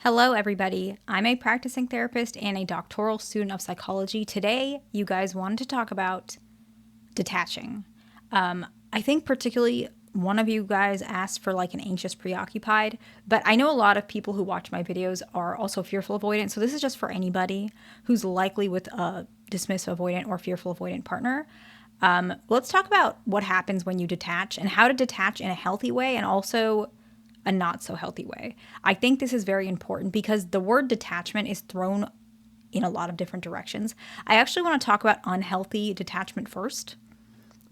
Hello, everybody. I'm a practicing therapist and a doctoral student of psychology. Today, you guys wanted to talk about detaching. I think particularly one of you guys asked for like an anxious preoccupied, but I know a lot of people who watch my videos are also fearful avoidant. So this is just for anybody who's likely with a dismissive avoidant or fearful avoidant partner. Let's talk about what happens when you detach and how to detach in a healthy way and also a not so healthy way. I think this is very important because the word detachment is thrown in a lot of different directions. I actually want to talk about unhealthy detachment first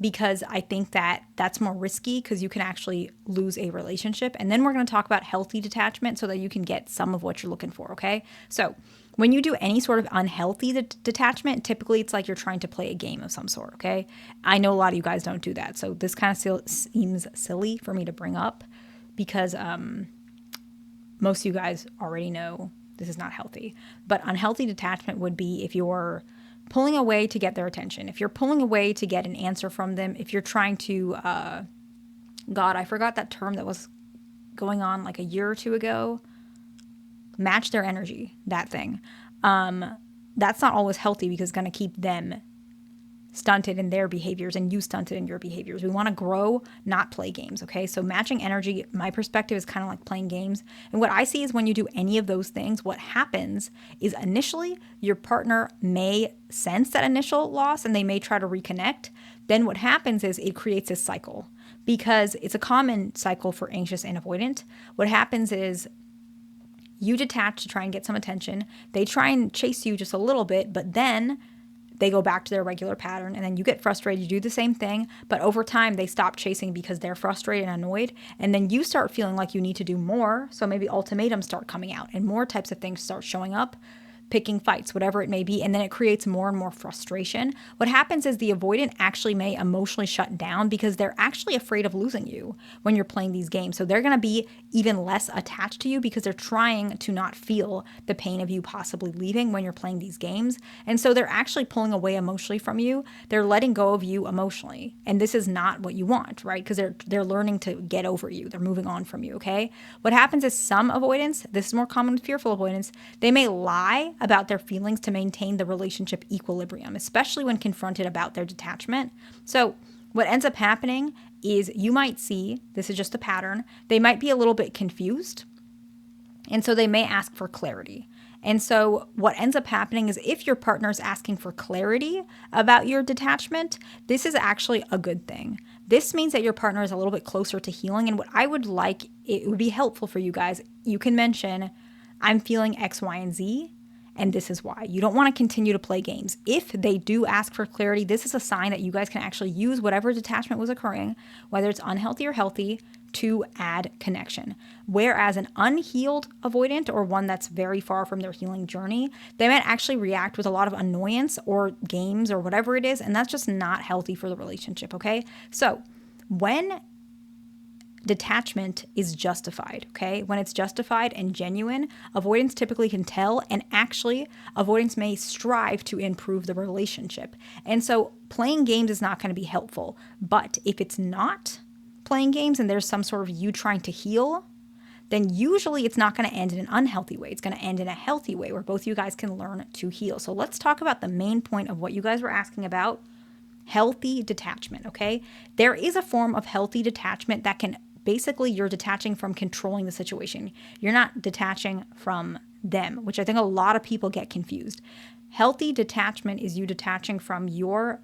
because I think that that's more risky because you can actually lose a relationship. And then we're going to talk about healthy detachment so that you can get some of what you're looking for, okay? So when you do any sort of unhealthy detachment, typically it's like you're trying to play a game of some sort, okay? I know a lot of you guys don't do that. So this kind of seems silly for me to bring up because most of you guys already know this is not healthy. But unhealthy detachment would be if you're pulling away to get their attention, if you're pulling away to get an answer from them, if you're trying to, God, I forgot that term that was going on like a year or two ago, match their energy, that thing. That's not always healthy because it's going to keep them stunted in their behaviors and you stunted in your behaviors. We want to grow, not play games, okay? So matching energy, my perspective is kind of like playing games. And what I see is when you do any of those things, what happens is initially your partner may sense that initial loss and they may try to reconnect. Then what happens is it creates this cycle because it's a common cycle for anxious and avoidant. What happens is you detach to try and get some attention. They try and chase you just a little bit, but then they go back to their regular pattern and then you get frustrated, you do the same thing, but over time they stop chasing because they're frustrated and annoyed. And then you start feeling like you need to do more. So maybe ultimatums start coming out and more types of things start showing up, picking fights, whatever it may be. And then it creates more and more frustration. What happens is the avoidant actually may emotionally shut down because they're actually afraid of losing you when you're playing these games. So they're going to be even less attached to you because they're trying to not feel the pain of you possibly leaving when you're playing these games. And so they're actually pulling away emotionally from you. They're letting go of you emotionally. And this is not what you want, right? Because they're learning to get over you. They're moving on from you, okay? What happens is some avoidance, this is more common with fearful avoidance, they may lie about their feelings to maintain the relationship equilibrium, especially when confronted about their detachment. So what ends up happening is you might see, this is just a pattern, they might be a little bit confused. And so they may ask for clarity. And so what ends up happening is if your partner is asking for clarity about your detachment, this is actually a good thing. This means that your partner is a little bit closer to healing. And what I would like, it would be helpful for you guys, you can mention, I'm feeling X, Y, and Z. And this is why. You don't want to continue to play games. If they do ask for clarity, this is a sign that you guys can actually use whatever detachment was occurring, whether it's unhealthy or healthy, to add connection. Whereas an unhealed avoidant or one that's very far from their healing journey, they might actually react with a lot of annoyance or games or whatever it is, and that's just not healthy for the relationship, okay? So when detachment is justified, okay? When it's justified and genuine, avoidance typically can tell, and actually, avoidance may strive to improve the relationship. And so playing games is not going to be helpful. But if it's not playing games and there's some sort of you trying to heal, then usually it's not going to end in an unhealthy way. It's going to end in a healthy way where both you guys can learn to heal. So let's talk about the main point of what you guys were asking about, healthy detachment, okay? There is a form of healthy detachment that can basically, you're detaching from controlling the situation. You're not detaching from them, which I think a lot of people get confused. Healthy detachment is you detaching from your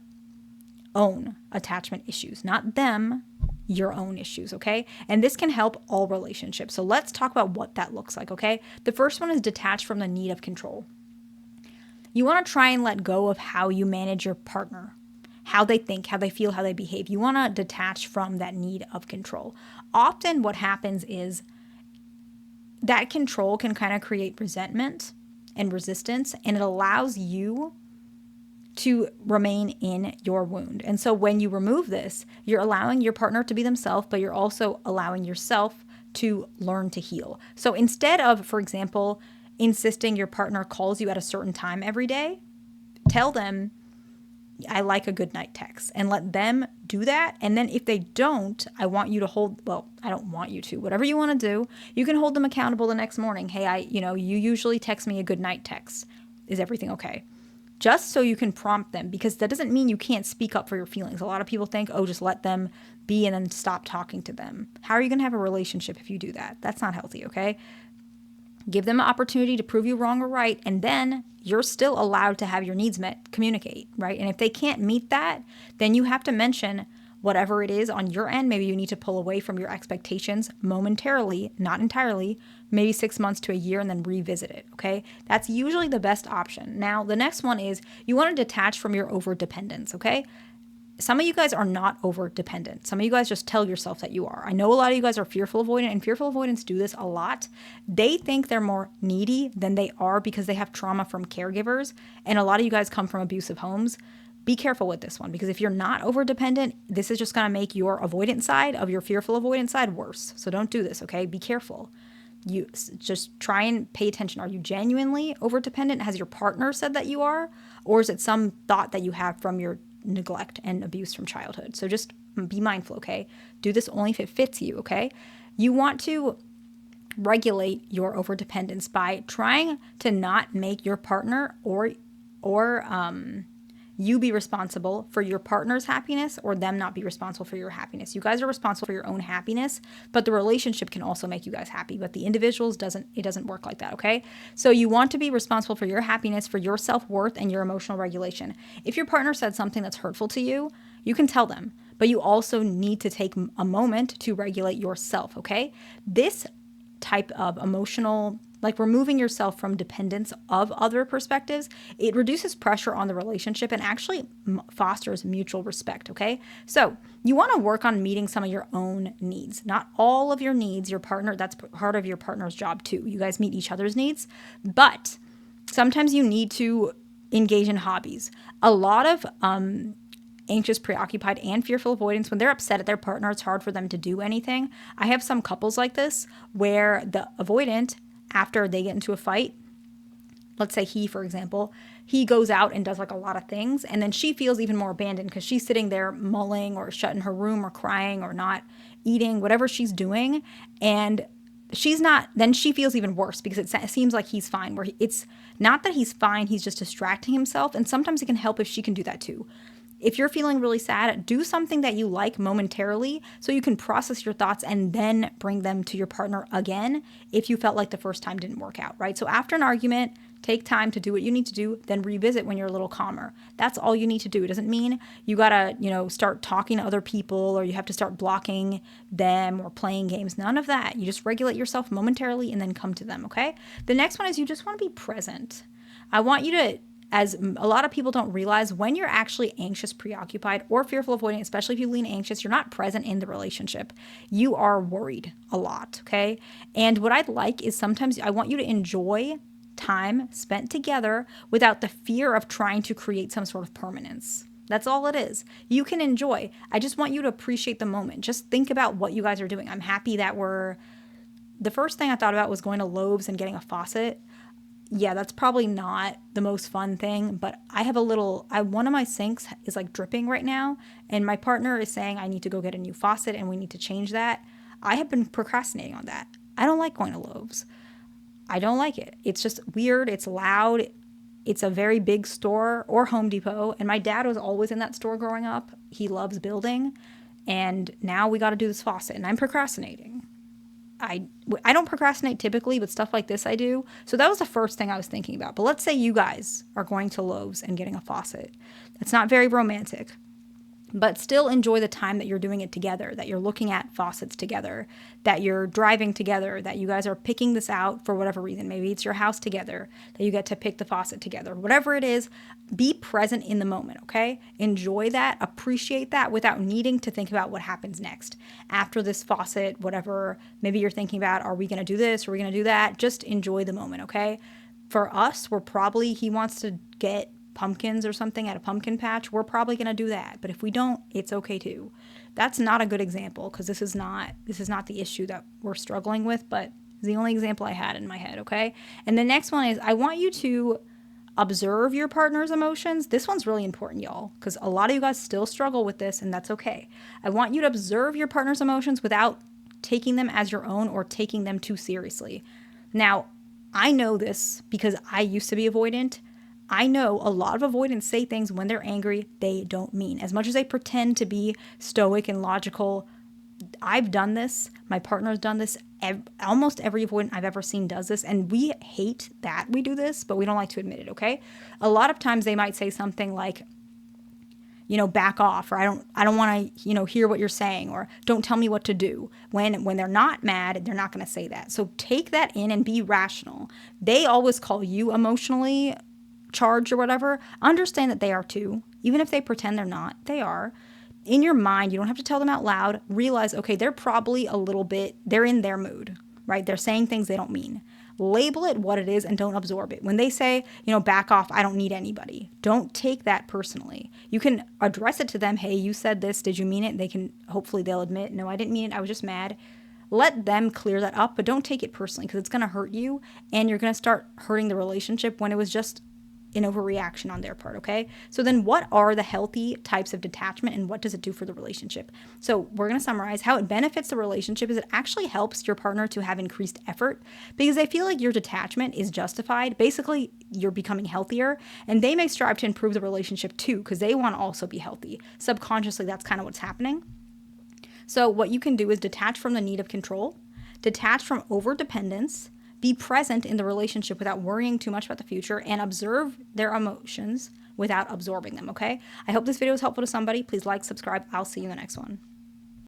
own attachment issues, not them, your own issues, okay? And this can help all relationships. So let's talk about what that looks like, okay? The first one is detach from the need of control. You want to try and let go of how you manage your partner, how they think, how they feel, how they behave. You want to detach from that need of control. Often what happens is that control can kind of create resentment and resistance, and it allows you to remain in your wound. And so when you remove this, you're allowing your partner to be themselves, but you're also allowing yourself to learn to heal. So instead of, for example, insisting your partner calls you at a certain time every day, tell them, I like a good night text, and let them do that. And then if they don't, I want you to I don't want you to, whatever you want to do, you can hold them accountable the next morning. Hey, you usually text me a good night text. Is everything okay? Just so you can prompt them, because that doesn't mean you can't speak up for your feelings. A lot of people think, oh, just let them be and then stop talking to them. How are you going to have a relationship if you do that? That's not healthy, okay? Give them an opportunity to prove you wrong or right, and then you're still allowed to have your needs met. Communicate, right? And if they can't meet that, then you have to mention whatever it is on your end. Maybe you need to pull away from your expectations momentarily, not entirely, maybe 6 months to a year, and then revisit it, okay? That's usually the best option. Now, the next one is you want to detach from your over-dependence, okay? Some of you guys are not over-dependent. Some of you guys just tell yourself that you are. I know a lot of you guys are fearful avoidant, and fearful avoidants do this a lot. They think they're more needy than they are because they have trauma from caregivers, and a lot of you guys come from abusive homes. Be careful with this one, because if you're not over-dependent, this is just going to make your avoidant side of your fearful avoidant side worse. So don't do this, okay? Be careful. You just try and pay attention. Are you genuinely over-dependent? Has your partner said that you are? Or is it some thought that you have from your neglect and abuse from childhood? So just be mindful, okay? Do this only if it fits you, okay? You want to regulate your overdependence by trying to not make your partner or you be responsible for your partner's happiness, or them not be responsible for your happiness. You guys are responsible for your own happiness, but the relationship can also make you guys happy. But the individuals it doesn't work like that, okay? So you want to be responsible for your happiness, for your self-worth, and your emotional regulation. If your partner said something that's hurtful to you, you can tell them, but you also need to take a moment to regulate yourself, okay? This type of emotional, like removing yourself from dependence of other perspectives, it reduces pressure on the relationship and actually fosters mutual respect, okay? So you want to work on meeting some of your own needs. Not all of your needs, your partner, that's part of your partner's job too. You guys meet each other's needs, but sometimes you need to engage in hobbies. A lot of anxious, preoccupied, and fearful avoidance, when they're upset at their partner, it's hard for them to do anything. I have some couples like this where the avoidant, after they get into a fight, let's say he, for example, he goes out and does like a lot of things, and then she feels even more abandoned because she's sitting there mulling or shut in her room or crying or not eating, whatever she's doing, and she's not, then she feels even worse because it seems like he's fine, where it's not that he's fine, he's just distracting himself. And sometimes it can help if she can do that too. If you're feeling really sad, do something that you like momentarily so you can process your thoughts and then bring them to your partner again if you felt like the first time didn't work out, right? So after an argument, take time to do what you need to do, then revisit when you're a little calmer. That's all you need to do. It doesn't mean you gotta, start talking to other people, or you have to start blocking them or playing games. None of that. You just regulate yourself momentarily and then come to them, okay? The next one is you just want to be present. I want you to, as a lot of people don't realize, when you're actually anxious, preoccupied, or fearful, avoiding, especially if you lean anxious, you're not present in the relationship. You are worried a lot, okay? And what I'd like is sometimes I want you to enjoy time spent together without the fear of trying to create some sort of permanence. That's all it is. You can enjoy. I just want you to appreciate the moment. Just think about what you guys are doing. I'm happy that the first thing I thought about was going to Lowe's and getting a faucet. Yeah, that's probably not the most fun thing, but I have one of my sinks is like dripping right now, and my partner is saying I need to go get a new faucet and we need to change that. I have been procrastinating on that. I don't like going to Lowe's. I don't like it. It's just weird. It's loud. It's a very big store, or Home Depot. And my dad was always in that store growing up. He loves building. And now we got to do this faucet, and I'm procrastinating. I don't procrastinate typically, but stuff like this I do. So that was the first thing I was thinking about. But let's say you guys are going to Lowe's and getting a faucet. That's not very romantic. But still enjoy the time that you're doing it together, that you're looking at faucets together, that you're driving together, that you guys are picking this out for whatever reason. Maybe it's your house together, that you get to pick the faucet together. Whatever it is, be present in the moment, okay? Enjoy that, appreciate that without needing to think about what happens next. After this faucet, whatever, maybe you're thinking about, are we going to do this? Are we going to do that? Just enjoy the moment, okay? For us, he wants to get pumpkins or something at a pumpkin patch. We're probably going to do that. But if we don't, it's okay too. That's not a good example because this is not the issue that we're struggling with, but it's the only example I had in my head, okay? And the next one is I want you to Observe your partner's emotions. This one's really important, y'all, because a lot of you guys still struggle with this, and that's okay. I want you to observe your partner's emotions without taking them as your own or taking them too seriously. Now, I know this because I used to be avoidant. I know a lot of avoidants say things when they're angry they don't mean. As much as they pretend to be stoic and logical, I've done this. My partner's done this. Almost every avoidant I've ever seen does this, and we hate that we do this, but we don't like to admit it, okay? A lot of times they might say something like, back off, or I don't want to, hear what you're saying, or don't tell me what to do. When they're not mad, they're not going to say that. So take that in and be rational. They always call you emotionally charged or whatever. Understand that they are too. Even if they pretend they're not, they are. In your mind, you don't have to tell them out loud. Realize, okay, they're probably they're in their mood, right? They're saying things they don't mean. Label it what it is and don't absorb it. When they say, back off, I don't need anybody, don't take that personally. You can address it to them. Hey, you said this. Did you mean it? Hopefully they'll admit, no, I didn't mean it. I was just mad. Let them clear that up, but don't take it personally because it's going to hurt you and you're going to start hurting the relationship when it was just an overreaction on their part, okay? So then what are the healthy types of detachment and what does it do for the relationship? So we're going to summarize how it benefits the relationship is it actually helps your partner to have increased effort because they feel like your detachment is justified. Basically, you're becoming healthier and they may strive to improve the relationship too because they want to also be healthy. Subconsciously, that's kind of what's happening. So what you can do is detach from the need of control, detach from over-dependence, be present in the relationship without worrying too much about the future, and observe their emotions without absorbing them, okay? I hope this video is helpful to somebody. Please like, subscribe. I'll see you in the next one.